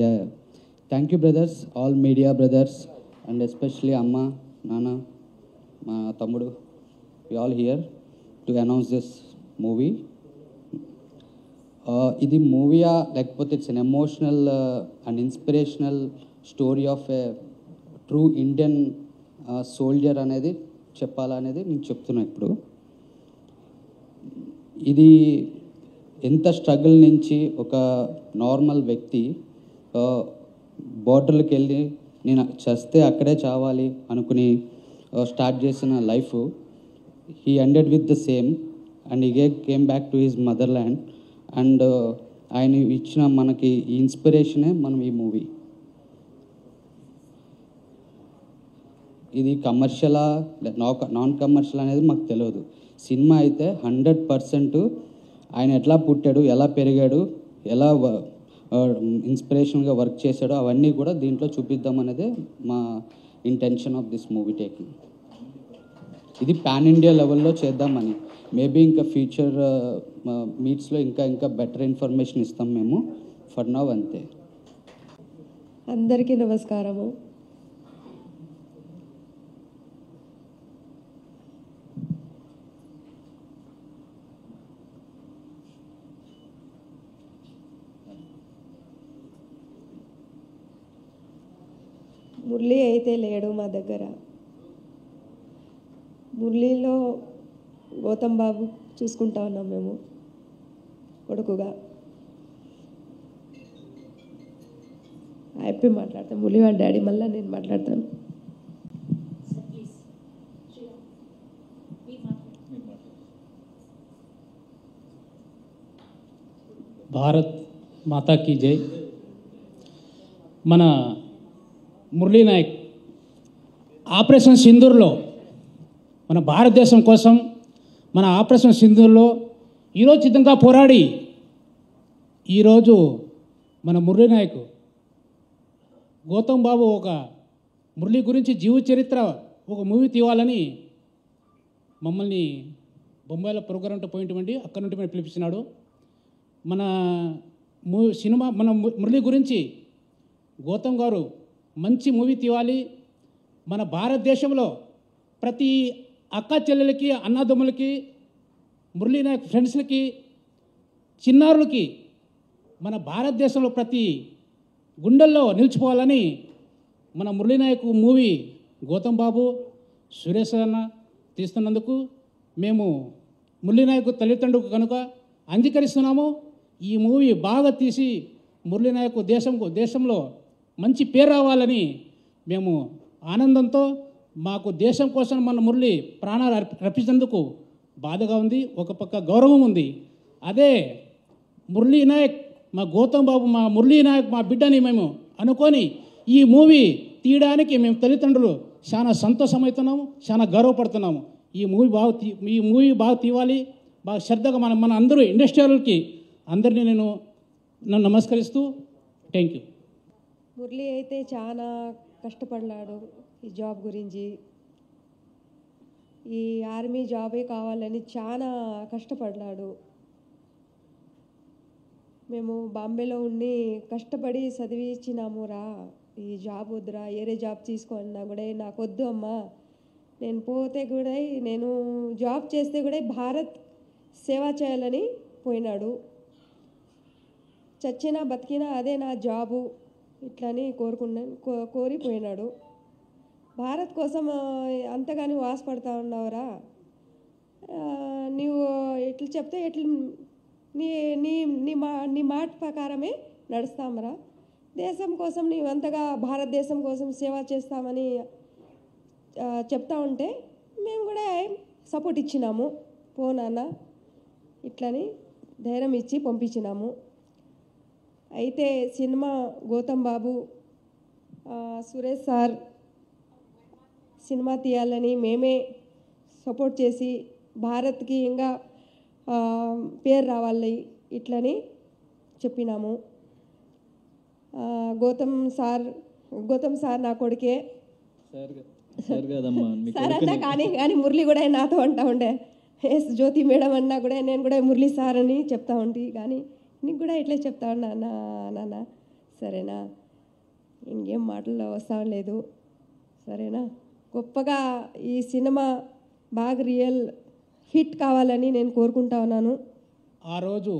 Yeah. Thank you, brothers, all media brothers, and especially Amma, Nana, Ma Tamudu. We all here to announce this movie. Idi movie lekapothe it's an emotional and inspirational story of a true Indian soldier అనేది చెప్పాలనేది నేను చెప్తున్నా. ఇప్పుడు ఇది ఎంత struggle నుంచి ఒక normal వ్యక్తి బోర్డర్లకు వెళ్ళి నేను చస్తే అక్కడే చావాలి అనుకుని స్టార్ట్ చేసిన life, he ended with the same and he came back to his mother land. And ఆయన ఇచ్చిన మనకి ఈ ఇన్స్పిరేషనే మనం ఈ మూవీ. ఇది కమర్షియలా నాన్ కమర్షియల్ అనేది మాకు తెలియదు. సినిమా అయితే 100% ఆయన ఎట్లా పుట్టాడు, ఎలా పెరిగాడు, ఎలా ఇన్స్పిరేషన్గా వర్క్ చేశాడో అవన్నీ కూడా దీంట్లో చూపిద్దాం అనేది మా intention of this movie taking. ఇది పాన్ ఇండియా లెవెల్లో చేద్దామని. మేబీ ఇంకా ఫ్యూచర్ మీట్స్లో ఇంకా బెటర్ ఇన్ఫర్మేషన్ ఇస్తాం మేము. ఫర్ నౌ అంతే. అందరికీ నమస్కారము. మురళి అయితే లేడు మా దగ్గర. మురళిలో గౌతమ్ బాబు చూసుకుంటా ఉన్నాం మేము కొడుకుగా. హ్యాపీ మాట్లాడతాను. మురళి వాళ్ళ డాడీ, మళ్ళీ నేను మాట్లాడతాను. భారత్ మాతాకి జై. మన మురళీ నాయక్ ఆపరేషన్ సింధూర్లో మన భారతదేశం కోసం మన ఆపరేషన్ సింధూర్లో ఈరోజు సిద్ధంగా పోరాడి ఈరోజు మన మురళీ నాయక్ గౌతమ్ బాబు ఒక మురళీ గురించి జీవ చరిత్ర ఒక మూవీ తీయాలని మమ్మల్ని బొంబాయిలో ప్రోగ్రామ్ పోయినటువంటి అక్కడ నుండి మేము పిలిపించినాడు. మన సినిమా మన మురళీ గురించి గౌతమ్ గారు మంచి మూవీ తీయాలి, మన భారతదేశంలో ప్రతి అక్క చెల్లెలకి, అన్నదమ్ములకి, మురళీ నాయక్ ఫ్రెండ్స్లకి, చిన్నారులకి మన భారతదేశంలో ప్రతి గుండెల్లో నిలిచిపోవాలని మన మురళీ నాయక్ మూవీ గౌతమ్ బాబు, సురేష్ అన్న తీస్తున్నందుకు మేము మురళీ నాయక్ తల్లిదండ్రులకు కనుక అంగీకరిస్తున్నాము. ఈ మూవీ బాగా తీసి మురళీ నాయక్ దేశంలో మంచి పేరు రావాలని మేము ఆనందంతో, మాకు దేశం కోసం మన మురళి ప్రాణాలు అర్పించినందుకు బాధగా ఉంది, ఒక పక్క గౌరవం ఉంది. అదే మురళీ నాయక్ మా గౌతమ్ బాబు, మా మురళీ నాయక్ మా బిడ్డని మేము అనుకొని ఈ మూవీ తీయడానికి మేము తల్లిదండ్రులు చాలా సంతోషమవుతున్నాము, చాలా గర్వపడుతున్నాము. ఈ మూవీ బాగా తీయాలి, బాగా శ్రద్ధగా మన అందరూ ఇండస్ట్రియల్కి అందరినీ నేను నమస్కరిస్తూ థ్యాంక్ యూ. మురళి అయితే చాలా కష్టపడ్డాడు ఈ జాబ్ గురించి. ఈ ఆర్మీ జాబే కావాలని చాలా కష్టపడ్డాడు. మేము బాంబేలో ఉండి కష్టపడి చదివించినామురా, ఈ జాబ్ వద్దురా, వేరే జాబ్ తీసుకున్నా కూడా నాకు వద్దు అమ్మా, నేను పోతే కూడా నేను జాబ్ చేస్తే కూడా భారత్ సేవ చేయాలని పోయినాడు. చచ్చినా బతికినా అదే నా జాబు ఇట్లని కోరిపోయినాడు. భారత్ కోసం అంతగాని ఆశపడతా ఉన్నావురా, నీవు ఎట్లు చెప్తే ఎట్లు నీ నీ నీ మాట ప్రకారమే నడుస్తామరా. దేశం కోసం నీవు అంతగా భారతదేశం కోసం సేవ చేస్తామని చెప్తా ఉంటే మేము కూడా సపోర్ట్ ఇచ్చినాము. పోనాన్న ఇట్లని ధైర్యం ఇచ్చి పంపించినాము. అయితే సినిమా గౌతమ్ బాబు, సురేష్ సార్ సినిమా తీయాలని మేమే సపోర్ట్ చేసి భారత్కి ఇంకా పేరు రావాలి ఇట్లని చెప్పినాము. గౌతమ్ సార్ నా కొడుకే సార్ అన్నా కానీ మురళి కూడా నాతో అంటా ఉండే, ఎస్ జ్యోతి మేడం అన్నా కూడా నేను కూడా మురళి సార్ అని చెప్తా ఉంటే, కానీ నీకు కూడా ఇట్లే చెప్తా ఉన్నా నాన్న సరేనా? ఇంకేం మాటల్లో వస్తా లేదు, సరేనా? గొప్పగా ఈ సినిమా బాగా రియల్ హిట్ కావాలని నేను కోరుకుంటా ఉన్నాను. ఆ రోజు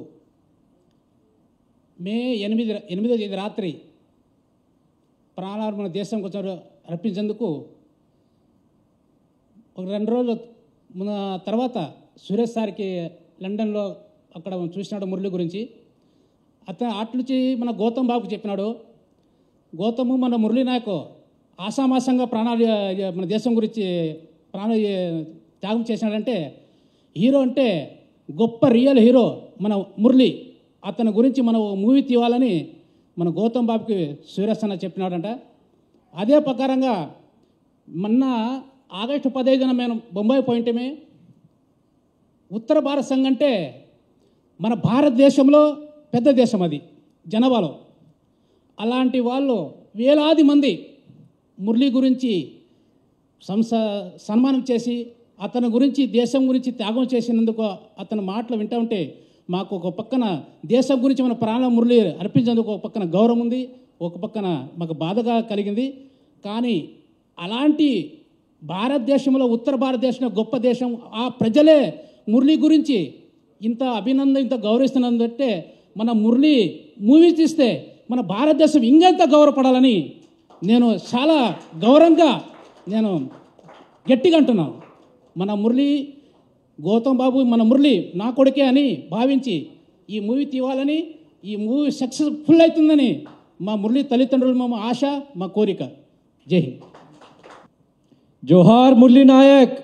మే 8వ తేదీ రాత్రి ప్రాణాలు మన దేశం కోసం అర్పించేందుకు ఒక 2 రోజుల తర్వాత సురేష్ సార్కి లండన్లో అక్కడ చూసినాడు మురళి గురించి. అతను అట్నుంచి మన గౌతమ్ బాబుకు చెప్పినాడు. గౌతము మన మురళీ నాయక్ ఆసామాసంగా ప్రాణాలు మన దేశం గురించి ప్రాణాలు త్యాగం చేసినాడంటే, హీరో అంటే గొప్ప రియల్ హీరో మన మురళి, అతని గురించి మనం మూవీ తీయాలని మన గౌతమ్ బాబుకి సురేష్ అన్న చెప్పినాడంట. అదే ప్రకారంగా మొన్న ఆగస్టు 15న మేము బొంబాయి పోయింటమే. ఉత్తర భారత సంఘం అంటే మన భారతదేశంలో పెద్ద దేశం, అది జనాభాలో. అలాంటి వాళ్ళు వేలాది మంది మురళి గురించి సన్మానం చేసి అతని గురించి దేశం గురించి త్యాగం చేసినందుకు అతని మాటలు వింటూ ఉంటే మాకు ఒక పక్కన దేశం గురించి మన ప్రాణ మురళి అర్పించేందుకు ఒక పక్కన గౌరవం ఉంది, ఒక పక్కన మాకు బాధగా కలిగింది. కానీ అలాంటి భారతదేశంలో ఉత్తర భారతదేశంలో గొప్ప దేశం, ఆ ప్రజలే మురళి గురించి ఇంత అభినందన ఇంత గౌరవిస్తున్నందంటే మన మురళి మూవీ తీస్తే మన భారతదేశం ఇంకెంత గౌరవపడాలని నేను చాలా గౌరవంగా నేను గట్టిగా అంటున్నాను. మన మురళి గౌతమ్ బాబు మన మురళి నా కొడుకే అని భావించి ఈ మూవీ తీయాలని, ఈ మూవీ సక్సెస్ఫుల్ అవుతుందని మా మురళి తల్లిదండ్రులు మా ఆశ, మా కోరిక. జై హింద్. జోహార్ మురళీ నాయక్.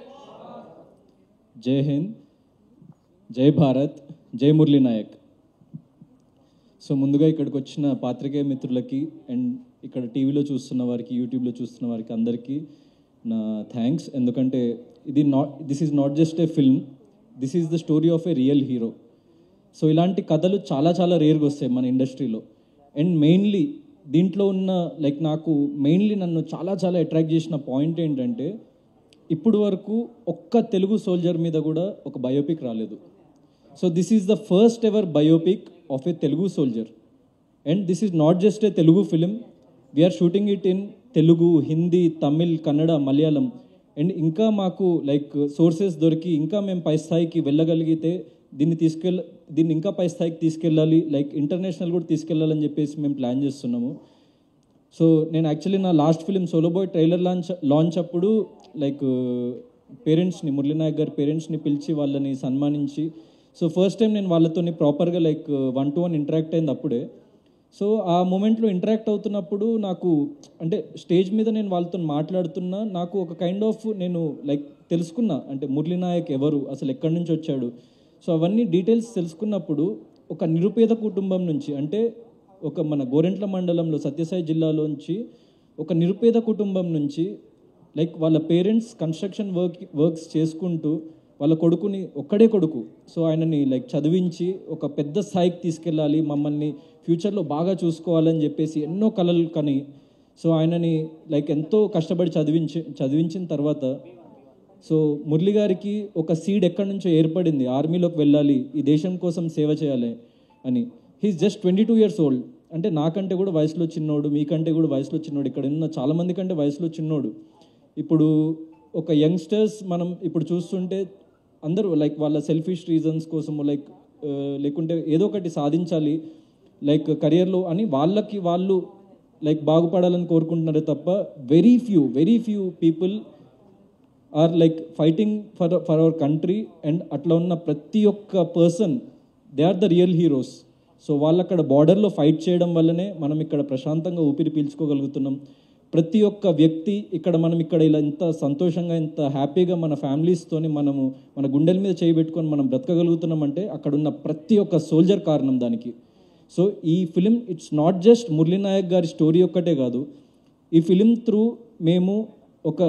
జై హింద్, జై భారత్, జై మురళీ నాయక్. సో ముందుగా ఇక్కడికి వచ్చిన పాత్రికేయ మిత్రులకి అండ్ ఇక్కడ టీవీలో చూస్తున్న వారికి, యూట్యూబ్లో చూస్తున్న వారికి అందరికీ నా థ్యాంక్స్. ఎందుకంటే this is not just a film, this is the story of A real hero. So ఇలాంటి కథలు చాలా చాలా రేర్గా వస్తాయి మన ఇండస్ట్రీలో. అండ్ మెయిన్లీ దీంట్లో ఉన్న నాకు మెయిన్లీ నన్ను చాలా చాలా అట్రాక్ట్ చేసిన పాయింట్ ఏంటంటే, ఇప్పుడు వరకు ఒక్క తెలుగు సోల్జర్ మీద కూడా ఒక బయోపిక్ రాలేదు. So this is the first ever biopic of a Telugu soldier. And this is not just a Telugu film, we are shooting it in Telugu, Hindi, Tamil, Kannada, Malayalam. And ఇంకా మాకు సోర్సెస్ దొరికి ఇంకా మేము పై స్థాయికి వెళ్ళగలిగితే దీన్ని ఇంకా పై స్థాయికి తీసుకెళ్ళాలి, ఇంటర్నేషనల్ కూడా తీసుకెళ్ళాలని చెప్పేసి మేము ప్లాన్ చేస్తున్నాము. సో నేను యాక్చువల్లీ నా last film solo boy trailer launch అప్పుడు పేరెంట్స్ని, మురళీ నాయక్ గారి పేరెంట్స్ని పిలిచి వాళ్ళని సన్మానించి, సో ఫస్ట్ టైం నేను వాళ్ళతో ప్రాపర్గా 1-to-1 ఇంటరాక్ట్ అయింది అప్పుడే. సో ఆ మూమెంట్లో ఇంటరాక్ట్ అవుతున్నప్పుడు నాకు అంటే స్టేజ్ మీద నేను వాళ్ళతో మాట్లాడుతున్నా, నాకు ఒక కైండ్ ఆఫ్ నేను తెలుసుకున్నా, అంటే మురళీ నాయక్ ఎవరు, అసలు ఎక్కడి నుంచి వచ్చాడు. సో అవన్నీ డీటెయిల్స్ తెలుసుకున్నప్పుడు ఒక నిరుపేద కుటుంబం నుంచి, అంటే ఒక మన గోరెంట్ల మండలంలో సత్యసాయి జిల్లాలోంచి ఒక నిరుపేద కుటుంబం నుంచి వాళ్ళ పేరెంట్స్ కన్స్ట్రక్షన్ వర్క్స్ చేసుకుంటూ వాళ్ళ కొడుకుని, ఒక్కడే కొడుకు, సో ఆయనని చదివించి ఒక పెద్ద స్థాయికి తీసుకెళ్ళాలి, మమ్మల్ని ఫ్యూచర్లో బాగా చూసుకోవాలని చెప్పేసి ఎన్నో కలలు కని, సో ఆయనని ఎంతో కష్టపడి చదివించిన తర్వాత సో మురళి గారికి ఒక సీడ్ ఎక్కడి నుంచో ఏర్పడింది, ఆర్మీలోకి వెళ్ళాలి, ఈ దేశం కోసం సేవ చేయాలి అని. He's just 22 years old. అంటే నాకంటే కూడా వయసులో చిన్నోడు, మీకంటే కూడా వయసులో చిన్నోడు, ఇక్కడ ఉన్న చాలామంది కంటే వయసులో చిన్నోడు. ఇప్పుడు ఒక యంగ్స్టర్స్ మనం ఇప్పుడు చూస్తుంటే అందరూ వాళ్ళ సెల్ఫిష్ రీజన్స్ కోసము లేకుంటే ఏదో ఒకటి సాధించాలి కెరియర్లో అని వాళ్ళు బాగుపడాలని కోరుకుంటున్నారే తప్ప very few people are fighting for our country. And అట్లా ఉన్న ప్రతి ఒక్క person they are the real heroes. So వాళ్ళు అక్కడ బార్డర్లో ఫైట్ చేయడం వల్లనే మనం ఇక్కడ ప్రశాంతంగా ఊపిరి పీల్చుకోగలుగుతున్నాం. ప్రతి ఒక్క వ్యక్తి మనం ఇక్కడ ఇలా ఇంత సంతోషంగా, ఇంత హ్యాపీగా మన ఫ్యామిలీస్తోని మనము మన గుండెల మీద చేయబెట్టుకొని మనం బ్రతకగలుగుతున్నామంటే అక్కడ ఉన్న ప్రతి ఒక్క సోల్జర్ కారణం దానికి. సో ఈ film it's not just Murali Naik గారి స్టోరీ ఒక్కటే కాదు. ఈ ఫిలిం త్రూ మేము ఒక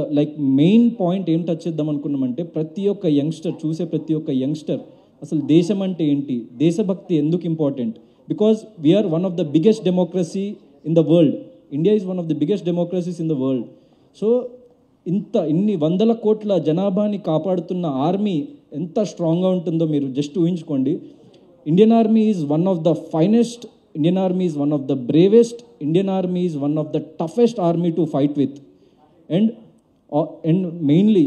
మెయిన్ పాయింట్ ఏం టచ్ చేద్దాం అనుకున్నామంటే, ప్రతి ఒక్క యంగ్స్టర్ చూసే ప్రతి ఒక్క యంగ్స్టర్ అసలు దేశం అంటే ఏంటి, దేశభక్తి ఎందుకు important. Because we are one of the biggest democracy in the world. India is one of the biggest democracies in the world. So ఇన్ని 100 కోట్ల జనాభాని కాపాడుతున్న ఆర్మీ ఎంత స్ట్రాంగ్గా ఉంటుందో మీరు జస్ట్ ఊహించుకోండి. Indian army is one of the finest Indian Army is one of the bravest, Indian Army is one of the toughest army to fight with. And mainly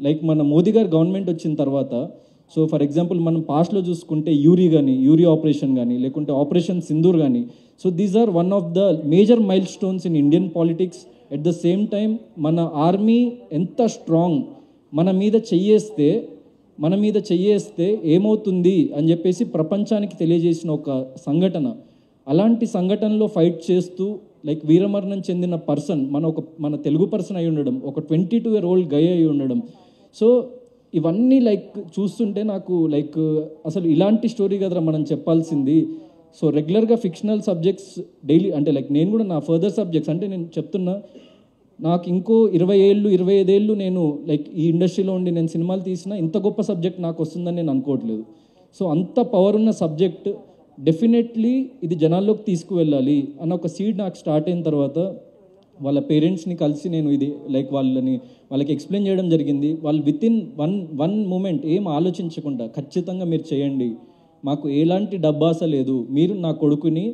like మన మోదీ గారు గవర్నమెంట్ వచ్చిన తర్వాత, so for example మనం పాస్ట్లో చూసుకుంటే Uri operation కానీ లేకుంటే operation Sindoor కానీ, so these are one of the major milestones in Indian politics. At the same time మన ఆర్మీ ఎంత స్ట్రాంగ్, మన మీద చెయ్యేస్తే ఏమవుతుంది అని చెప్పేసి ప్రపంచానికి తెలియజేసిన ఒక సంఘటన. అలాంటి సంఘటనలో ఫైట్ చేస్తూ లైక్ వీరమరణం చెందిన పర్సన్ మన తెలుగు పర్సన్ అయి ఉండడం, ఒక 22-year-old గై అయి ఉండడం. సో ఇవన్నీ లైక్ చూస్తుంటే నాకు లైక్ అసలు ఇలాంటి స్టోరీ కదరా మనం చెప్పాల్సింది. సో రెగ్యులర్గా ఫిక్షనల్ సబ్జెక్ట్స్ డైలీ అంటే లైక్ నేను కూడా నా ఫర్దర్ సబ్జెక్ట్స్ అంటే నేను చెప్తున్నా, నాకు ఇంకో 25 ఏళ్ళు నేను లైక్ ఈ ఇండస్ట్రీలో ఉండి నేను సినిమాలు తీసినా ఇంత గొప్ప సబ్జెక్ట్ నాకు వస్తుందని నేను అనుకోవట్లేదు. సో అంత పవర్ ఉన్న సబ్జెక్ట్ డెఫినెట్లీ ఇది జనాల్లోకి తీసుకువెళ్ళాలి అన్న ఒక సీడ్ నాకు స్టార్ట్ అయిన తర్వాత వాళ్ళ పేరెంట్స్ని కలిసి నేను ఇది లైక్ వాళ్ళకి ఎక్స్ప్లెయిన్ చేయడం జరిగింది. వాళ్ళు విత్ ఇన్ వన్ మూమెంట్ ఏం ఆలోచించకుండా ఖచ్చితంగా మీరు చేయండి, మాకు ఎలాంటి డబ్బాస లేదు, మీరు నా కొడుకుని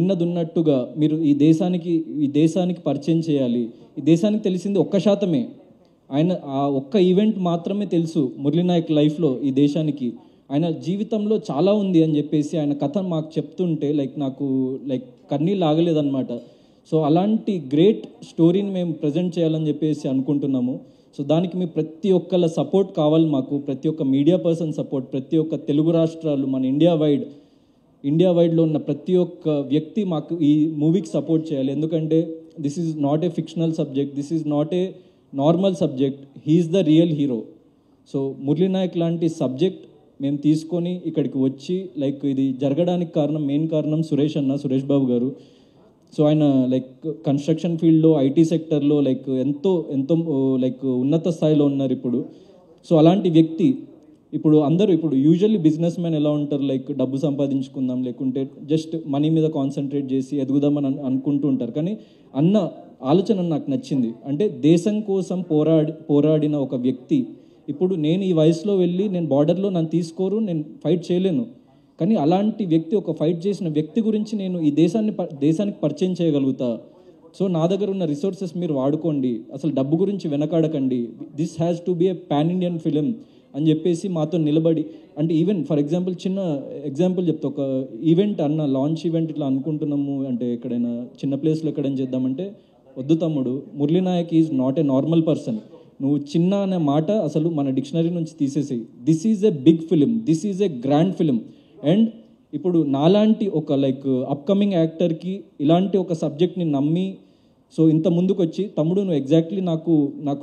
ఉన్నట్టుగా మీరు ఈ దేశానికి పరిచయం చేయాలి. ఈ దేశానికి తెలిసింది 1%. ఆయన ఆ ఒక్క ఈవెంట్ మాత్రమే తెలుసు మురళీనాయక్ లైఫ్లో. ఈ దేశానికి ఆయన జీవితంలో చాలా ఉంది అని చెప్పేసి ఆయన కథ మాకు చెప్తుంటే నాకు కన్నీళ్ళు ఆగలేదన్నమాట. సో అలాంటి గ్రేట్ స్టోరీని మేము ప్రజెంట్ చేయాలని చెప్పేసి అనుకుంటున్నాము. సో దానికి మీ ప్రతి ఒక్కళ్ళ సపోర్ట్ కావాలి మాకు, ప్రతి ఒక్క మీడియా పర్సన్ సపోర్ట్, ప్రతి ఒక్క తెలుగు రాష్ట్రాలు, మన ఇండియా వైడ్లో ఉన్న ప్రతి ఒక్క వ్యక్తి మాకు ఈ మూవీకి సపోర్ట్ చేయాలి. ఎందుకంటే this is not a fictional subject, this is not a normal subject, he is the real hero. So Murali Nayak లాంటి సబ్జెక్ట్ మేము తీసుకొని ఇక్కడికి వచ్చి లైక్ ఇది జరగడానికి మెయిన్ కారణం సురేష్ బాబు గారు. సో ఆయన లైక్ కన్స్ట్రక్షన్ ఫీల్డ్లో, ఐటీ సెక్టర్లో ఎంతో ఉన్నత స్థాయిలో ఉన్నారు ఇప్పుడు. సో అలాంటి వ్యక్తి ఇప్పుడు యూజువల్లీ బిజినెస్ మ్యాన్ ఎలా ఉంటారు, లైక్ డబ్బు సంపాదించుకుందాం లేకుంటే జస్ట్ మనీ మీద కాన్సన్ట్రేట్ చేసి ఎదుగుదామని అనుకుంటూ ఉంటారు. కానీ అన్న ఆలోచన నాకు నచ్చింది. అంటే దేశం కోసం పోరాడిన ఒక వ్యక్తి, ఇప్పుడు నేను ఈ వయసులో వెళ్ళి నేను బార్డర్లో నన్ను తీసుకోరు, నేను ఫైట్ చేయలేను, కానీ అలాంటి వ్యక్తి, ఒక ఫైట్ చేసిన వ్యక్తి గురించి నేను ఈ దేశానికి పరిచయం చేయగలుగుతా. సో నా దగ్గర ఉన్న రిసోర్సెస్ మీరు వాడుకోండి, అసలు డబ్బు గురించి వెనకాడకండి, this has to be a pan Indian film అని చెప్పేసి మాతో నిలబడి, అంటే ఈవెన్ ఫర్ ఎగ్జాంపుల్ చిన్న ఎగ్జాంపుల్ చెప్తా, ఒక ఈవెంట్ లాంచ్ ఈవెంట్ ఇట్లా అనుకుంటున్నాము అంటే ఎక్కడైనా చిన్న ప్లేస్లో ఎక్కడైనా చేద్దామంటే, వద్దు తమ్ముడు, Murali Nayak is not a normal person, నువ్వు చిన్న అనే మాట అసలు మన డిక్షనరీ నుంచి తీసేసి, this is a big film, this is a grand film. And ఇప్పుడు నాలాంటి ఒక అప్కమింగ్ యాక్టర్కి ఇలాంటి ఒక సబ్జెక్ట్ని నమ్మి సో ఇంత ముందుకు వచ్చి, తమ్ముడు నువ్వు ఎగ్జాక్ట్లీ నాకు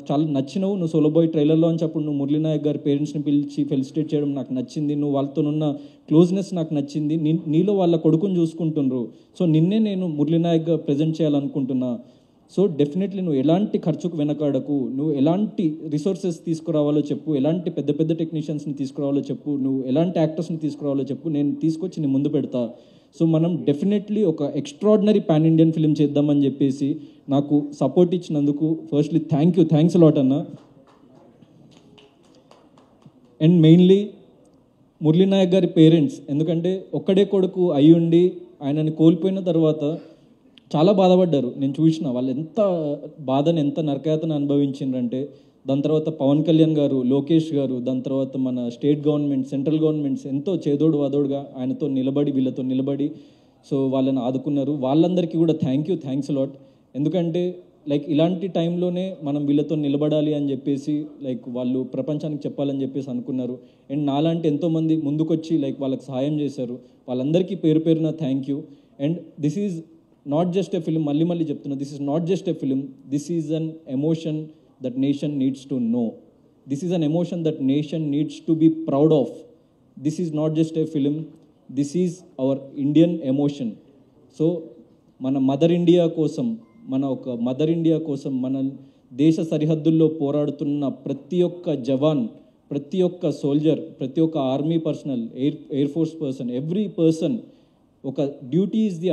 చాలా నచ్చినవు, నువ్వు సోలోబాయ్ ట్రైలర్లో అని చెప్పు, నువ్వు మురళీనాయక్ గారి పేరెంట్స్ని పిలిచి ఫెలిసిటేట్ చేయడం నాకు నచ్చింది, నువ్వు వాళ్ళతోనున్న క్లోజ్నెస్ నాకు నచ్చింది, నీలో వాళ్ళ కొడుకుని చూసుకుంటున్నారు, సో నిన్నే నేను మురళీనాయక్గా ప్రజెంట్ చేయాలనుకుంటున్నా. సో డెఫినెట్లీ నువ్వు ఎలాంటి ఖర్చుకు వెనకాడకు, నువ్వు ఎలాంటి రిసోర్సెస్ తీసుకురావాలో చెప్పు, ఎలాంటి పెద్ద టెక్నీషియన్స్ని తీసుకురావాలో చెప్పు, నువ్వు ఎలాంటి యాక్టర్స్ని తీసుకురావాలో చెప్పు, నేను తీసుకొచ్చి నేను ముందు పెడతా. సో మనం డెఫినెట్లీ ఒక ఎక్స్ట్రాడినరీ పాన్ ఇండియన్ ఫిలిం చేద్దామని చెప్పేసి నాకు సపోర్ట్ ఇచ్చినందుకు ఫస్ట్లీ థ్యాంక్స్ లాట్ అన్న. అండ్ మెయిన్లీ మురళీనాయక్ గారి పేరెంట్స్, ఎందుకంటే ఒక్కడే కొడుకు అయ్యుండి ఆయనని కోల్పోయిన తర్వాత చాలా బాధపడ్డారు. నేను చూసిన వాళ్ళు ఎంత బాధని, ఎంత నరకయాతన అనుభవించిండ్రంటే, దాని తర్వాత పవన్ కళ్యాణ్ గారు, లోకేష్ గారు, దాని తర్వాత మన స్టేట్ గవర్నమెంట్, సెంట్రల్ గవర్నమెంట్స్ ఎంతో చేదోడు వాదోడుగా వీళ్ళతో నిలబడి సో వాళ్ళని ఆదుకున్నారు. వాళ్ళందరికీ కూడా థ్యాంక్స్ లాట్. ఎందుకంటే ఇలాంటి టైంలోనే మనం వీళ్ళతో నిలబడాలి అని చెప్పేసి వాళ్ళు ప్రపంచానికి చెప్పాలని చెప్పేసి అనుకున్నారు. అండ్ నాలాంటి ఎంతోమంది ముందుకొచ్చి వాళ్ళకి సహాయం చేశారు. వాళ్ళందరికీ పేరున thank you. And this is not just a film, మళ్ళీ చెప్తున్నా, this is not just a film, this is an emotion that nation needs to know. This is an emotion that nation needs to be proud of. This is not just a film, this is our Indian emotion. So మన mother India కోసం మన దేశ సరిహద్దుల్లో పోరాడుతున్న ప్రతి ఒక్క జవాన్, ప్రతి ఒక్క సోల్జర్, ప్రతి ఒక్క army personnel, air force person, every person ఒక duty is the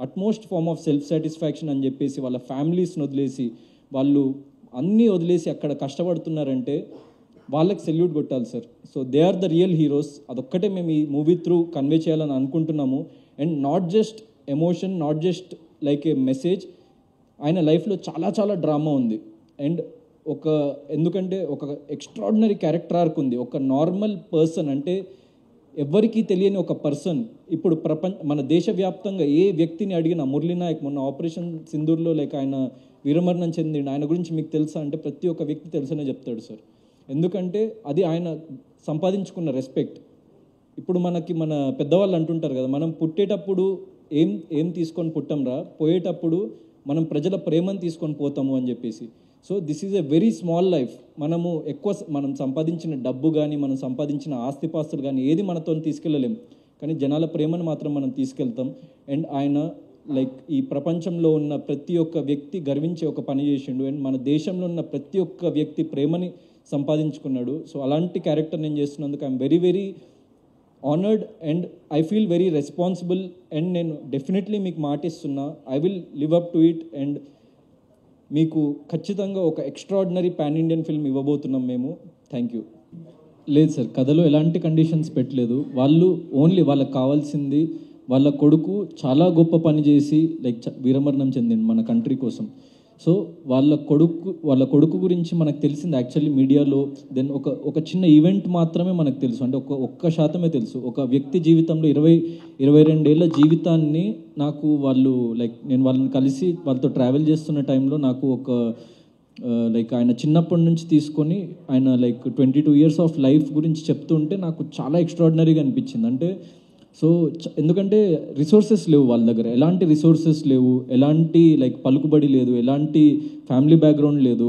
utmost form of self satisfaction అని చెప్పేసి వాళ్ళ ఫ్యామిలీస్ని వదిలేసి, వాళ్ళు అన్నీ వదిలేసి అక్కడ కష్టపడుతున్నారంటే వాళ్ళకి సెల్యూట్ కొట్టాలి sir. So they are the real heroes. అదొక్కటే మేము ఈ మూవీ త్రూ కన్వే చేయాలని అనుకుంటున్నాము. And not just emotion, not just like a message. ఆయన లైఫ్లో చాలా చాలా డ్రామా ఉంది. అండ్ ఎందుకంటే ఒక ఎక్స్ట్రాడినరీ క్యారెక్టర్ ఆర్క్ ఉంది. ఒక నార్మల్ పర్సన్ అంటే ఎవ్వరికీ తెలియని ఒక పర్సన్ ఇప్పుడు మన దేశవ్యాప్తంగా ఏ వ్యక్తిని అడిగినా, మురళీనాయక్ మొన్న ఆపరేషన్ సింధూర్లో లైక్ ఆయన వీరమరణం చెందిండు, ఆయన గురించి మీకు తెలుసా అంటే ప్రతి ఒక్క వ్యక్తి తెలుసనే చెప్తాడు సార్. ఎందుకంటే అది ఆయన సంపాదించుకున్న రెస్పెక్ట్. ఇప్పుడు మన పెద్దవాళ్ళు అంటుంటారు కదా, మనం పుట్టేటప్పుడు ఏం తీసుకొని పుట్టంరా, పోయేటప్పుడు మనం ప్రజల ప్రేమను తీసుకొని పోతాము అని చెప్పేసి. So this is a very small life. మనం సంపాదించిన డబ్బు కానీ, మనం సంపాదించిన ఆస్తిపాస్తులు కానీ ఏది మనతో తీసుకెళ్ళలేం, కానీ జనాల ప్రేమను మాత్రం మనం తీసుకెళ్తాం. అండ్ ఆయన లైక్ ఈ ప్రపంచంలో ఉన్న ప్రతి ఒక్క వ్యక్తి గర్వించే ఒక పని చేసిండు. అండ్ మన దేశంలో ఉన్న ప్రతి ఒక్క వ్యక్తి ప్రేమని సంపాదించుకున్నాడు. సో అలాంటి క్యారెక్టర్ నేను చేస్తున్నందుకు I'm very very honoured and I feel very responsible. And నేను డెఫినెట్లీ మీకు మాటిస్తున్నా, I will live up to it. And మీకు ఖచ్చితంగా ఒక ఎక్స్ట్రాడినరీ పాన్ ఇండియన్ ఫిల్మ్ ఇవ్వబోతున్నాం మేము. Thank you. లేదు సార్, కథలో ఎలాంటి కండిషన్స్ పెట్టలేదు. వాళ్ళు ఓన్లీ వాళ్ళకి కావాల్సింది వాళ్ళ కొడుకు చాలా గొప్ప పని చేసి లైక్ వీరమరణం చెందిండు మన కంట్రీ కోసం. సో వాళ్ళ కొడుకు గురించి మనకు తెలిసింది యాక్చువల్లీ మీడియాలో. దెన్ ఒక చిన్న ఈవెంట్ మాత్రమే మనకు తెలుసు, అంటే ఒక్క శాతమే తెలుసు. ఒక వ్యక్తి జీవితంలో 22 ఏళ్ళ జీవితాన్ని నాకు నేను వాళ్ళని కలిసి వాళ్ళతో ట్రావెల్ చేస్తున్న టైంలో నాకు లైక్ ఆయన చిన్నప్పటి నుంచి తీసుకొని ఆయన లైక్ 22 years ఆఫ్ లైఫ్ గురించి చెప్తుంటే నాకు చాలా ఎక్స్ట్రాడినరీగా అనిపించింది. అంటే సో ఎందుకంటే రిసోర్సెస్ లేవు వాళ్ళ దగ్గర, ఎలాంటి రిసోర్సెస్ లేవు, ఎలాంటి లైక్ పలుకుబడి లేదు, ఎలాంటి ఫ్యామిలీ బ్యాక్గ్రౌండ్ లేదు.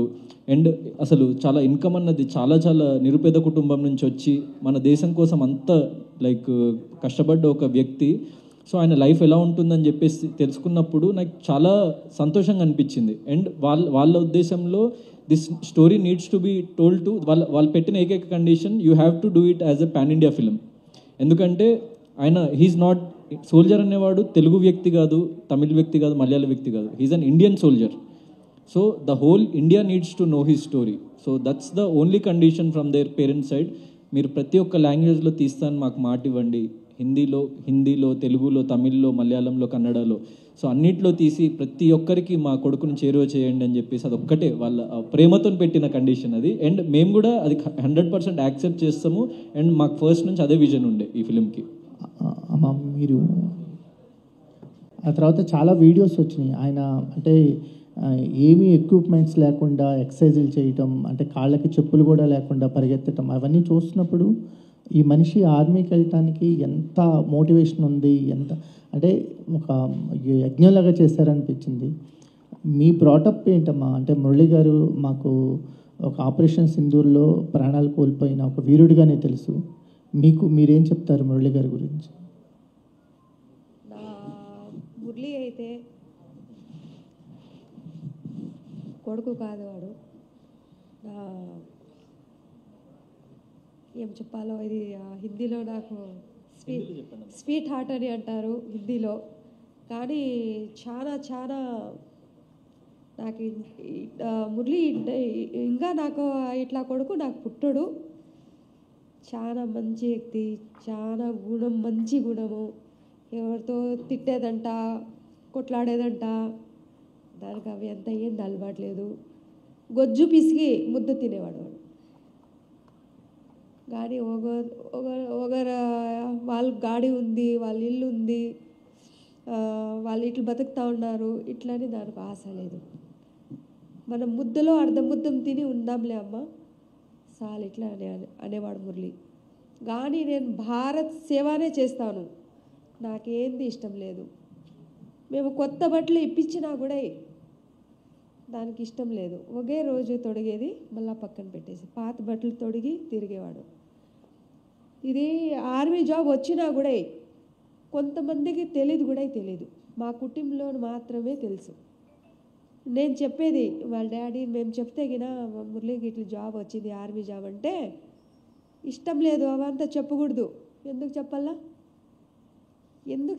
అండ్ అసలు చాలా ఇన్కమ్ అన్నది చాలా చాలా నిరుపేద కుటుంబం నుంచి వచ్చి మన దేశం కోసం అంత లైక్ కష్టపడ్డ ఒక వ్యక్తి. సో ఆయన లైఫ్ ఎలా ఉంటుందని చెప్పేసి తెలుసుకున్నప్పుడు నాకు చాలా సంతోషంగా అనిపించింది. అండ్ వాళ్ళ ఉద్దేశంలో this story needs to be told to వాళ్ళు పెట్టిన ఏకైక condition, you have to do it as a pan India film. ఎందుకంటే ఆయన హీఈస్ నాట్ సోల్జర్ అనేవాడు తెలుగు వ్యక్తి కాదు, తమిళ వ్యక్తి కాదు, మలయాళ వ్యక్తి కాదు, he's an Indian soldier. So the whole India needs to know his story. So that's the only condition from their parents side. మీరు ప్రతి ఒక్క లాంగ్వేజ్లో తీస్తాను మాకు మాట ఇవ్వండి, హిందీలో, తెలుగులో, తమిళ్లో, మలయాళంలో, కన్నడలో, సో అన్నిట్లో తీసి ప్రతి ఒక్కరికి మా కొడుకుని చేరువ చేయండి అని చెప్పేసి అదొక్కటే వాళ్ళ ప్రేమతో పెట్టిన కండిషన్ అది. అండ్ మేము కూడా అది 100% యాక్సెప్ట్ చేస్తాము. అండ్ మాకు ఫస్ట్ నుంచి అదే విజన్ ఉండే ఈ ఫిలింకి. అమ్మ మీరు ఆ తర్వాత చాలా వీడియోస్ వచ్చినాయి ఆయన అంటే ఏమీ ఎక్విప్మెంట్స్ లేకుండా ఎక్సర్సైజులు చేయటం, అంటే కాళ్ళకి చెప్పులు కూడా లేకుండా పరిగెత్తటం, అవన్నీ చూస్తున్నప్పుడు ఈ మనిషి ఆర్మీకి వెళ్ళటానికి ఎంత మోటివేషన్ ఉంది, ఎంత అంటే ఒక యజ్ఞంలాగా చేశారనిపించింది. మీ బ్రాటప్ ఏంటమ్మా? అంటే మురళి గారు మాకు ఒక ఆపరేషన్ సింధూర్లో ప్రాణాలు కోల్పోయిన ఒక వీరుడిగానే తెలుసు. మీరేం చెప్తారు మురళి గారి గురించి? నా మురళి అయితే కొడుకు కాదు, వాడు ఏం చెప్పాలో ఇది హిందీలో నాకు స్వీట్ హార్ట్ అని అంటారు హిందీలో. కానీ చాలా చాలా నాకు మురళి ఇంకా నాకు ఇట్లా కొడుకు నాకు పుట్టడు. చాలా మంచి వ్యక్తి, చాలా మంచి గుణము, ఎవరితో తిట్టేదంట, కొట్లాడేదంట, దానికి అవి అంత ఏం అలవాట్లేదు. గొజ్జు పిసికి ముద్దు తినేవాడు వాడు. కానీ వాళ్ళ గాడి ఉంది, వాళ్ళ ఇల్లు ఉంది, వాళ్ళు ఇట్లా బతుకుతూ ఉన్నారు, ఇట్లని దానికి ఆశ లేదు. మనం ముద్దలో అర్ధముద్దం తిని ఉందాంలే అమ్మ చాలు ఇట్లా అనేవాడు మురళి. కానీ నేను భారత్ సేవనే చేస్తాను, నాకేంది ఇష్టం లేదు. మేము కొత్త బట్టలు ఇప్పించినా కూడా దానికి ఇష్టం లేదు. ఒకే రోజు తొడిగేది మళ్ళీ పక్కన పెట్టేసి పాత బట్టలు తొడిగి తిరిగేవాడు. ఇది ఆర్మీ జాబ్ వచ్చినా కూడా కొంతమందికి తెలియదు. మా కుటుంబంలో మాత్రమే తెలుసు. నేను చెప్పేది వాళ్ళ డాడీ మేము చెప్తే గినా మురళికి ఇట్లా జాబ్ వచ్చింది ఆర్మీ జాబ్ అంటే ఇష్టం లేదు, అవంతా చెప్పకూడదు. ఎందుకు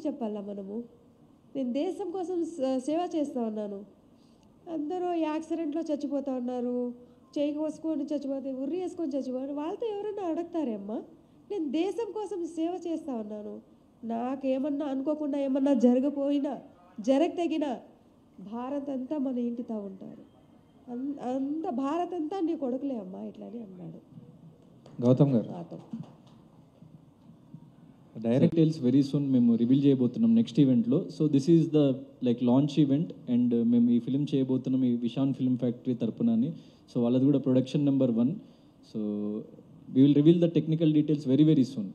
చెప్పాలా మనము? నేను దేశం కోసం సేవ చేస్తూ ఉన్నాను. అందరూ యాక్సిడెంట్లో చచ్చిపోతూ ఉన్నారు, చేయి కోసుకొని చచ్చిపోతే ఉర్రి వేసుకొని చచ్చిపోతే వాళ్ళతో ఎవరన్నా అడుగుతారేమ్మా? నేను దేశం కోసం సేవ చేస్తా ఉన్నాను. నాకేమన్నా అనుకోకుండా ఏమన్నా జరగతగిన భారత్ అంతా మన ఇంటితో ఉంటారు. అంత భారత్ అంతా నీ కొడుకులే అమ్మా ఇట్లని అన్నాడు గౌతమ్ గారు. నాతో. డైరెక్ట్ డీటెయిల్స్ వెరీ సూన్ మేము రివీల్ చేయబోతున్నాం నెక్స్ట్ ఈవెంట్లో. So this is the like launch event and మేము ఈ ఫిలిం చేయబోతున్నాం ఈ విశాన్ ఫిల్మ్ ఫ్యాక్టరీ తరపునని. సో వాళ్ళది కూడా production number 1. So we will reveal the technical details very very soon.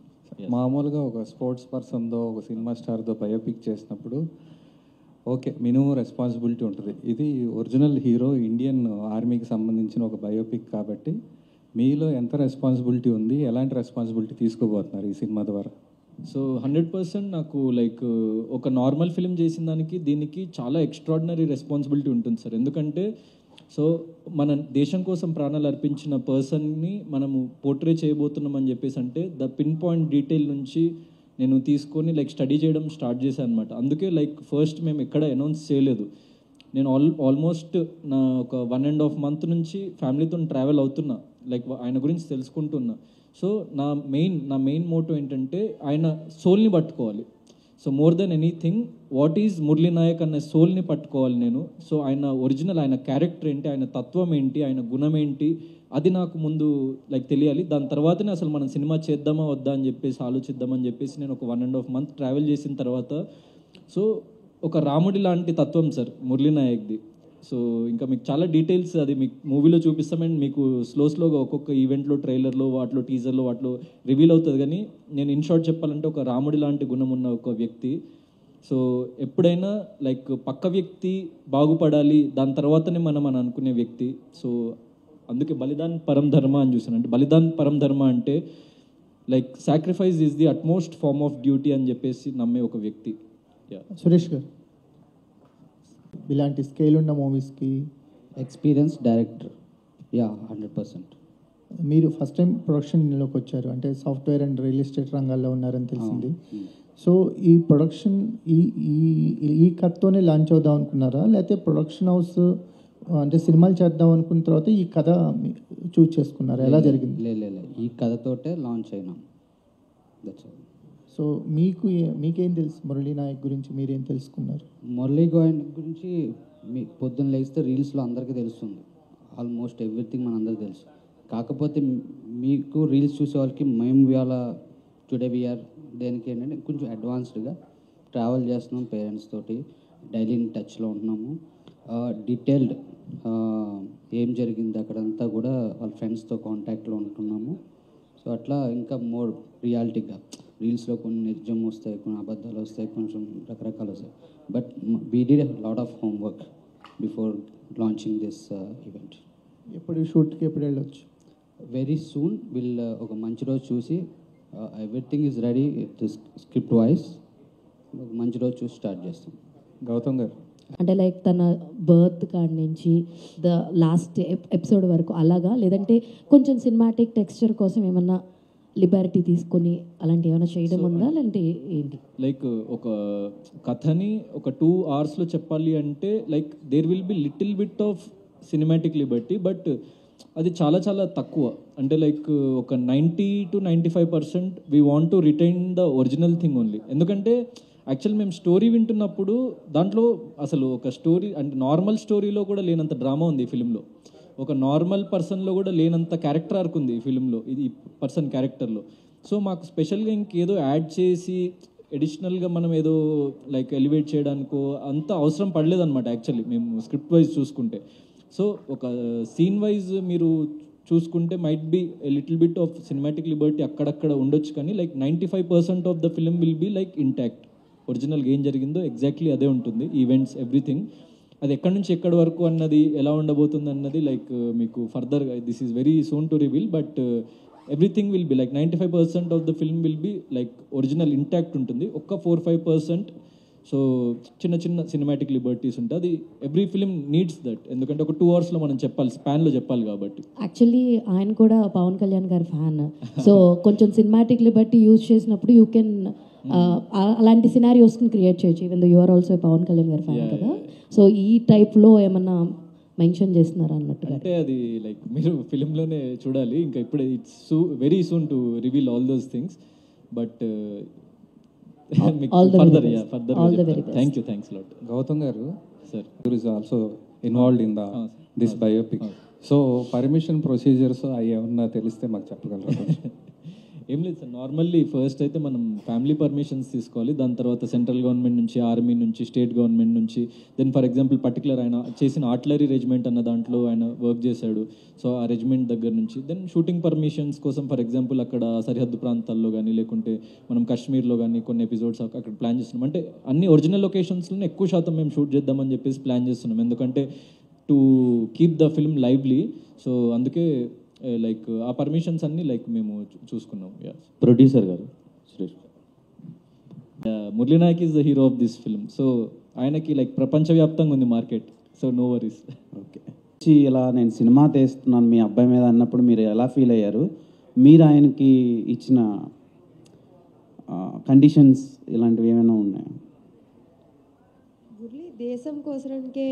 మామూలుగా ఒక స్పోర్ట్స్ పర్సన్తో ఒక సినిమా స్టార్తో బయోపిక్ చేసినప్పుడు ఓకే మినిమం రెస్పాన్సిబిలిటీ ఉంటుంది. ఇది ఒరిజినల్ హీరో ఇండియన్ ఆర్మీకి సంబంధించిన ఒక బయోపిక్ కాబట్టి మీలో ఎంత రెస్పాన్సిబిలిటీ ఉంది, ఎలాంటి రెస్పాన్సిబిలిటీ తీసుకోబోతున్నారు ఈ సినిమా ద్వారా? సో 100% నాకు లైక్ ఒక నార్మల్ ఫిలిం చేసిన దానికి దీనికి చాలా ఎక్స్ట్రాడినరీ రెస్పాన్సిబిలిటీ ఉంటుంది సార్. ఎందుకంటే సో మన దేశం కోసం ప్రాణాలు అర్పించిన పర్సన్ని మనము పోర్ట్రే చేయబోతున్నాం అని చెప్పేసి అంటే ద పిన్ పాయింట్ డీటెయిల్ నుంచి నేను తీసుకొని లైక్ స్టడీ చేయడం స్టార్ట్ చేశాను అనమాట. అందుకే లైక్ ఫస్ట్ మేము ఎక్కడ అనౌన్స్ చేయలేదు. నేను ఆల్మోస్ట్ నా ఒక 1.5 month నుంచి ఫ్యామిలీతో ట్రావెల్ అవుతున్నా, లైక్ ఆయన గురించి తెలుసుకుంటున్నా. సో నా మెయిన్ మోటో ఏంటంటే ఆయన సోల్ని పట్టుకోవాలి. So more than anything what is Murali Naik అనే సోల్ని పట్టుకోవాలి నేను. సో ఆయన ఒరిజినల్ ఆయన క్యారెక్టర్ ఏంటి, ఆయన తత్వం ఏంటి, ఆయన గుణం ఏంటి, అది నాకు ముందు లైక్ తెలియాలి. దాని తర్వాతనే అసలు మనం సినిమా చేద్దామా వద్దా అని చెప్పేసి ఆలోచిద్దామని చెప్పేసి నేను ఒక 1.5 month ట్రావెల్ చేసిన తర్వాత సో ఒక రాముడి లాంటి తత్వం సార్ మురళీ నాయక్ది. సో ఇంకా మీకు చాలా డీటెయిల్స్ అది మీకు మూవీలో చూపిస్తామండి. మీకు స్లోగా ఒక్కొక్క ఈవెంట్లో ట్రైలర్లో వాటిలో టీజర్లో వాటిలో రివీల్ అవుతుంది. కానీ నేను ఇన్ షార్ట్ చెప్పాలంటే ఒక రాముడి లాంటి గుణం ఉన్న ఒక వ్యక్తి. సో ఎప్పుడైనా లైక్ పక్క వ్యక్తి బాగుపడాలి దాని తర్వాతనే మనం అని అనుకునే వ్యక్తి. సో అందుకే బలిదాన్ పరం ధర్మ అని చూసాను. అంటే బలిదాన్ పరం ధర్మ అంటే like sacrifice is the utmost form of duty అని చెప్పేసి నమ్మే ఒక వ్యక్తి. సురేష్ గారు, ఇలాంటి స్కేల్ ఉన్న మూవీస్కి ఎక్స్పీరియన్స్ డైరెక్టర్ 100%. మీరు ఫస్ట్ టైం ప్రొడక్షన్లోకి వచ్చారు, అంటే సాఫ్ట్వేర్ అండ్ రియల్ ఎస్టేట్ రంగాల్లో ఉన్నారని తెలిసింది. సో ఈ ప్రొడక్షన్ ఈ కథతోనే లాంచ్ అవుదాం అనుకున్నారా, లేకపోతే ప్రొడక్షన్ హౌస్ అంటే సినిమాలు చేద్దాం అనుకున్న తర్వాత ఈ కథ చూజ్ చేసుకున్నారా, ఎలా జరిగింది? లేదు ఈ కథతోటే లాంచ్ అయినాం. That's all. సో మీకేం తెలుసు మురళీ నాయక్ గురించి, మీరేం తెలుసుకున్నారు? మురళీ నాయక్ గురించి మీ పొద్దున్న లేస్తే రీల్స్లో అందరికీ తెలుస్తుంది. ఆల్మోస్ట్ ఎవ్రీథింగ్ మన అందరికీ తెలుసు. కాకపోతే మీకు రీల్స్ చూసే వాళ్ళకి మేము ఇవాళ టుడే వీఆర్ దేనికి ఏంటంటే కొంచెం అడ్వాన్స్డ్గా ట్రావెల్ చేస్తున్నాం, పేరెంట్స్ తోటి డైలీ టచ్లో ఉంటున్నాము. డీటెయిల్డ్ ఏం జరిగింది అక్కడంతా కూడా వాళ్ళ ఫ్రెండ్స్తో కాంటాక్ట్లో ఉంటున్నాము. సో అట్లా ఇంకా మోర్ రియాలిటీగా రీల్స్లో కొన్ని నిజం వస్తాయి, కొన్ని అబద్ధాలు వస్తాయి, కొంచెం రకరకాలు వస్తాయి. But we did lot of homework before launching this event. ఎప్పుడు షూట్కి ఎప్పుడు వెళ్ళొచ్చు? వెరీ సూన్ విల్ ఒక మంచి రోజు చూసి everything is ready script wise ఒక మంచి రోజు చూసి స్టార్ట్ చేస్తాం. గౌతమ్ గారు, అంటే లైక్ తన బర్త్ కాడి నుంచి ద లాస్ట్ ఎపిసోడ్ వరకు అలాగా, లేదంటే కొంచెం సినిమాటిక్ టెక్స్చర్ కోసం ఏమన్నా లిబర్టీ తీసుకొని అలాంటి ఏమైనా చేయడం ఉందా, లేదంటే ఏంటి? లైక్ ఒక కథని ఒక 2 hours చెప్పాలి అంటే like there will be little bit of cinematic liberty, but అది చాలా చాలా తక్కువ. అంటే లైక్ ఒక 90 to 95% we want to retain the original thing only. ఎందుకంటే యాక్చువల్ మేము స్టోరీ వింటున్నప్పుడు దాంట్లో అసలు ఒక స్టోరీ అంటే నార్మల్ స్టోరీలో కూడా లేనంత డ్రామా ఉంది ఈ ఫిలింలో. ఒక నార్మల్ పర్సన్లో కూడా లేనంత క్యారెక్టర్ ఆర్క్ ఉంది ఈ ఫిలింలో, ఇది పర్సన్ క్యారెక్టర్లో. సో మాకు స్పెషల్గా ఇంకేదో యాడ్ చేసి ఎడిషనల్గా మనం ఏదో లైక్ ఎలివేట్ చేయడానికో అంత అవసరం పడలేదన్నమాట యాక్చువల్లీ మేము స్క్రిప్ట్ వైజ్ చూసుకుంటే. సో ఒక సీన్ వైజ్ మీరు చూసుకుంటే might be little bit of cinematic liberty అక్కడక్కడ ఉండొచ్చు, కానీ like 95% of the film will be like intact. ఒరిజినల్గా ఏం జరిగిందో ఎగ్జాక్ట్లీ అదే ఉంటుంది, ఈవెంట్స్ ఎవ్రీథింగ్. అది ఎక్కడి నుంచి ఎక్కడి వరకు అన్నది ఎలా ఉండబోతుంది అన్నది లైక్ మీకు ఫర్దర్గా this is very soon to reveal, but everything will be like 95% of the film will be like original intact ఉంటుంది. ఒక్క 4-5% సో చిన్న చిన్న సినిమాటిక్ లిబర్టీస్ ఉంటాయి. అది ఎవ్రీ ఫిలిం నీడ్స్ దట్, ఎందుకంటే ఒక 2 hours మనం చెప్పాలి, స్పాన్లో చెప్పాలి కాబట్టి. యాక్చువల్లీ ఆయన కూడా పవన్ కళ్యాణ్ గారి ఫ్యాన్. సో కొంచెం సినిమాటిక్ లిబర్టీ యూజ్ చేసినప్పుడు యూ కెన్ అలాంటి సినారియోస్ని క్రియేట్ చేయొచ్చు. Even though you are also Pawan Kalyan గారి ఫ్యాన్ కదా. సో ఈ టైప్లో ఏమన్నా మెన్షన్ చేస్తున్నారు అన్నట్టుగా. అంటే అది లైక్ మీరు ఫిలింలోనే చూడాలి. ఇంకా ఇప్పుడే it's very soon to reveal all those things. But All the very further best. Further All the very best. Thanks lot Gautam గారు sir. Is also involved in this biopic. So permission procedures అవి ఏమన్నా తెలిస్తే మాకు చెప్పగలరా? ఏం లేదు sir, normally first అయితే మనం ఫ్యామిలీ పర్మిషన్స్ తీసుకోవాలి. దాని తర్వాత సెంట్రల్ గవర్నమెంట్ నుంచి, ఆర్మీ నుంచి, స్టేట్ గవర్నమెంట్ నుంచి, దెన్ ఫర్ ఎగ్జాంపుల్ పర్టికులర్ ఆయన చేసిన ఆర్టిలరీ రెజిమెంట్ అన్న దాంట్లో ఆయన వర్క్ చేశాడు. సో ఆ రెజిమెంట్ దగ్గర నుంచి దెన్ షూటింగ్ పర్మిషన్స్ కోసం ఫర్ ఎగ్జాంపుల్ అక్కడ సరిహద్దు ప్రాంతాల్లో కానీ లేకుంటే మనం కాశ్మీర్లో కానీ కొన్ని ఎపిసోడ్స్ అక్కడ ప్లాన్ చేస్తున్నాం. అంటే అన్ని ఒరిజినల్ లొకేషన్స్లోనే ఎక్కువ శాతం మేము షూట్ చేద్దామని చెప్పేసి ప్లాన్ చేస్తున్నాం. ఎందుకంటే to keep the film lively. So అందుకే లైక్ ఆ పర్మిషన్స్ అన్నీ లైక్ మేము చూసుకున్నాం. ప్రొడ్యూసర్ గారు Suresh Murali Naik is the hero of this film. So ఆయనకి లైక్ ప్రపంచవ్యాప్తంగా ఉంది market. So no worries. Okay. ఇలా నేను సినిమా తీస్తున్నాను మీ అబ్బాయి మీద అన్నప్పుడు మీరు ఎలా ఫీల్ అయ్యారు? మీరు ఆయనకి ఇచ్చిన కండిషన్స్ ఇలాంటివి ఏమైనా ఉన్నాయా? మురళి దేశం కోసరానికే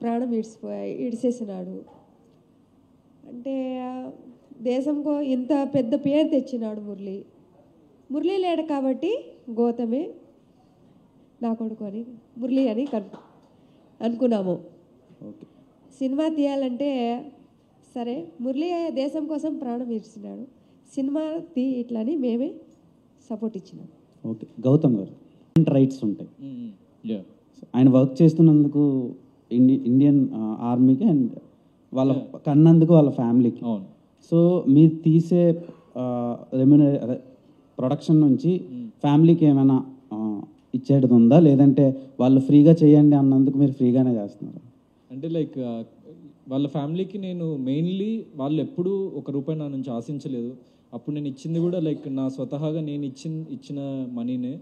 ప్రాణం ఇడిసేసినాడు. అంటే దేశంకో ఇంత పెద్ద పేరు తెచ్చినాడు మురళి లేడు కాబట్టి గౌతమే నా కొడుకు అని మురళి అని అనుకున్నాము. ఓకే. సినిమా తీయాలంటే సరే మురళి దేశం కోసం ప్రాణం ఇచ్చినాడు, సినిమా ఇట్లని మేమే సపోర్ట్ ఇచ్చినాం. ఓకే. గౌతమ్ గారు రైట్స్ ఉంటాయి. యా, ఆయన వర్క్ చేస్తున్నందుకు ఇండియన్ ఆర్మీకి అండ్ వాళ్ళ కన్నందుకు వాళ్ళ ఫ్యామిలీకి. అవును. సో మీరు తీసే అదే ప్రొడక్షన్ నుంచి ఫ్యామిలీకి ఏమైనా ఇచ్చేది ఉందా, లేదంటే వాళ్ళు ఫ్రీగా చేయండి అన్నందుకు మీరు ఫ్రీగానే చేస్తున్నారు? అంటే లైక్ వాళ్ళ ఫ్యామిలీకి నేను మెయిన్లీ వాళ్ళు ఎప్పుడూ ₹1 నా నుంచి ఆశించలేదు. అప్పుడు నేను ఇచ్చింది కూడా లైక్ నా స్వతహాగా నేను ఇచ్చిన మనీనే.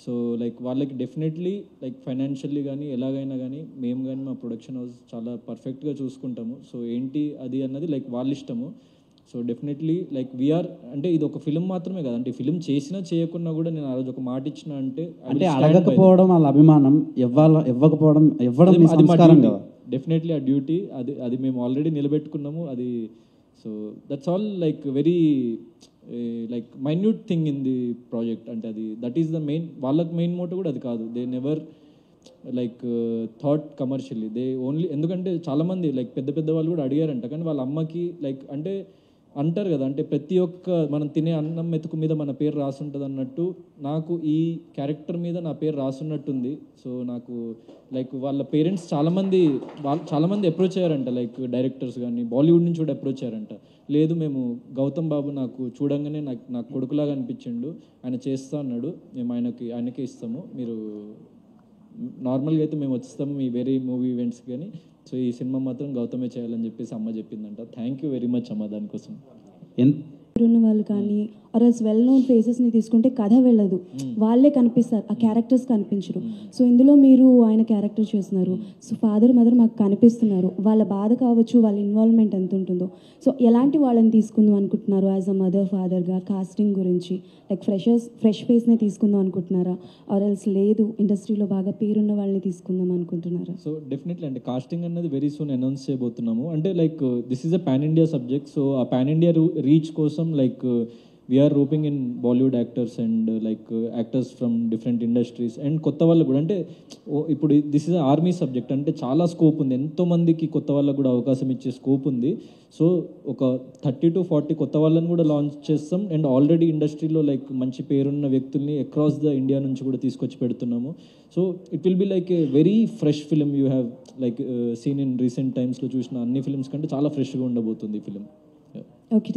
సో లైక్ వాళ్ళకి డెఫినెట్లీ లైక్ ఫైనాన్షియల్లీ కానీ ఎలాగైనా కానీ మేము కానీ మా ప్రొడక్షన్ హౌస్ చాలా పర్ఫెక్ట్గా చూసుకుంటాము. సో ఏంటి అది అన్నది లైక్ వాళ్ళ ఇష్టము. సో డెఫినెట్లీ లైక్ వీఆర్ అంటే ఇది ఒక ఫిలిం మాత్రమే కదా, అంటే ఫిలిం చేసినా చేయకున్నా కూడా నేను ఆ రోజు ఒక మాట ఇచ్చిన అంటే అడగకపోవడం వాళ్ళ అభిమానం, ఇవ్వకపోవడం ఇవ్వడం మీ సంస్కారం కదా. డెఫినెట్లీ ఆ డ్యూటీ అది మేము ఆల్రెడీ నిలబెట్టుకున్నాము. అది so that's all like very like minute thing in the project. అంటే అది దట్ ఈస్ ద మెయిన్, వాళ్ళకి మెయిన్ మోటో కూడా అది కాదు. They never like thought commercially, they only. ఎందుకంటే చాలామంది లైక్ పెద్ద వాళ్ళు కూడా అడిగారంట, కానీ వాళ్ళ అమ్మకి లైక్ అంటే అంటారు కదా, అంటే ప్రతి ఒక్క మనం తినే అన్నం మెతుకు మీద మన పేరు రాసుంటుంది అన్నట్టు నాకు ఈ క్యారెక్టర్ మీద నా పేరు రాసున్నట్టుంది. సో నాకు లైక్ వాళ్ళ పేరెంట్స్ చాలామంది అప్రోచ్ అయ్యారంట, లైక్ డైరెక్టర్స్ కానీ బాలీవుడ్ నుంచి కూడా అప్రోచ్ అయ్యారంట. లేదు మేము గౌతమ్ బాబు నాకు చూడంగానే నాకు కొడుకులాగా అనిపించిండు, ఆయన చేస్తా అన్నాడు, మేము ఆయనకే ఇస్తాము, మీరు నార్మల్గా అయితే మేము వస్తాము మీ వేరే మూవీ ఈవెంట్స్కి కానీ సో ఈ సినిమా మాత్రం గౌతమే చేయాలని చెప్పేసి అమ్మ చెప్పిందంట. థ్యాంక్ యూ వెరీ మచ్ అమ్మ దానికోసం. ఉన్న వాళ్ళు కానీ ఆర్ఎల్స్ వెల్ నోన్ ఫేసెస్ని తీసుకుంటే కథ వెళ్ళదు, వాళ్ళే కనిపిస్తారు, ఆ క్యారెక్టర్స్ కనిపించరు. సో ఇందులో మీరు ఆయన క్యారెక్టర్ చేస్తున్నారు, సో ఫాదర్ మదర్ మాకు కనిపిస్తున్నారు, వాళ్ళ బాధ కావచ్చు, వాళ్ళ ఇన్వాల్వ్మెంట్ ఎంత ఉంటుందో. సో ఎలాంటి వాళ్ళని తీసుకుందాం అనుకుంటున్నారు యాజ్ అ మదర్ ఫాదర్గా? కాస్టింగ్ గురించి లైక్ ఫ్రెష్ ఫేస్నే తీసుకుందాం అనుకుంటున్నారా, ఆర్ఎల్స్ లేదు ఇండస్ట్రీలో బాగా పేరున్న వాళ్ళని తీసుకుందాం అనుకుంటున్నారా? సో డెఫినెట్లీ అంటే కాస్టింగ్ అనేది వెరీ సూన్ అనౌన్స్ చేయబోతున్నాము. అంటే like this is a pan India subject. So ఆ పాన్ ఇండియా రీచ్ కోసం like we are roping in Bollywood actors and like actors from different industries and కొత్త వాళ్ళకు కూడా. అంటే ఇప్పుడు దిస్ ఇస్ ఆర్మీ సబ్జెక్ట్, అంటే చాలా స్కోప్ ఉంది, ఎంతోమందికి కొత్త వాళ్ళకు కూడా అవకాశం ఇచ్చే స్కోప్ ఉంది. సో ఒక 30 to 40 కొత్త వాళ్ళని కూడా లాంచ్ చేస్తాం అండ్ ఆల్రెడీ ఇండస్ట్రీలో లైక్ మంచి పేరున్న వ్యక్తుల్ని అక్రాస్ ద ఇండియా నుంచి కూడా తీసుకొచ్చి పెడుతున్నాము. So it will be like a very fresh film. You have like seen in recent టైమ్స్లో చూసిన అన్ని ఫిలిమ్స్ కంటే చాలా ఫ్రెష్గా ఉండబోతుంది ఈ ఫిలిం. ఓకే.